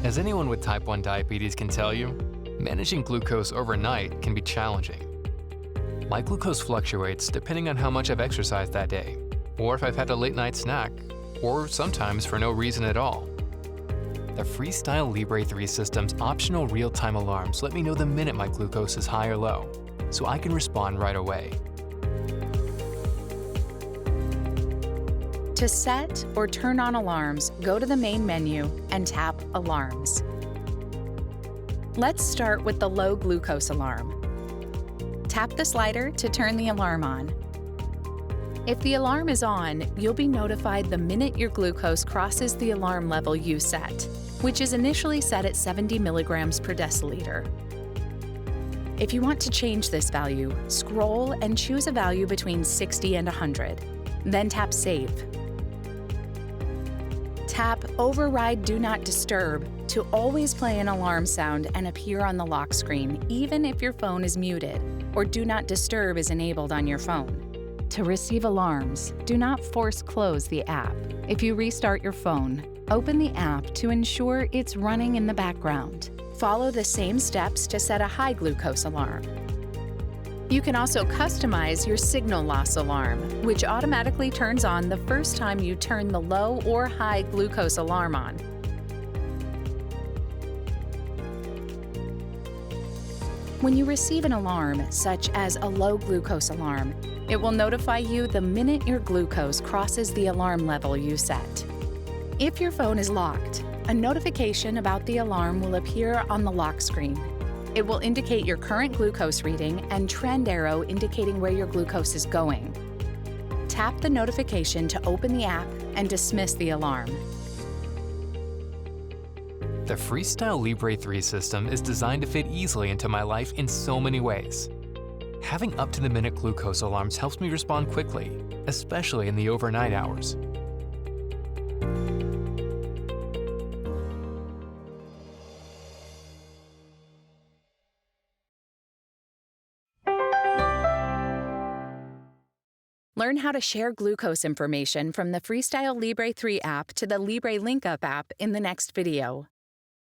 As anyone with type 1 diabetes can tell you, managing glucose overnight can be challenging. My glucose fluctuates depending on how much I've exercised that day, or if I've had a late night snack, or sometimes for no reason at all. The FreeStyle Libre 3 system's optional real-time alarms let me know the minute my glucose is high or low, so I can respond right away. To set or turn on alarms, go to the main menu and tap Alarms. Let's start with the low glucose alarm. Tap the slider to turn the alarm on. If the alarm is on, you'll be notified the minute your glucose crosses the alarm level you set, which is initially set at 70 milligrams per deciliter. If you want to change this value, scroll and choose a value between 60 and 100, then tap Save. Tap Override Do Not Disturb to always play an alarm sound and appear on the lock screen, even if your phone is muted or Do Not Disturb is enabled on your phone. To receive alarms, do not force close the app. If you restart your phone, open the app to ensure it's running in the background. Follow the same steps to set a high glucose alarm. You can also customize your signal loss alarm, which automatically turns on the first time you turn the low or high glucose alarm on. When you receive an alarm, such as a low glucose alarm, it will notify you the minute your glucose crosses the alarm level you set. If your phone is locked, a notification about the alarm will appear on the lock screen. It will indicate your current glucose reading and trend arrow indicating where your glucose is going. Tap the notification to open the app and dismiss the alarm. The FreeStyle Libre 3 system is designed to fit easily into my life in so many ways. Having up-to-the-minute glucose alarms helps me respond quickly, especially in the overnight hours. Learn how to share glucose information from the FreeStyle Libre 3 app to the Libre LinkUp app in the next video.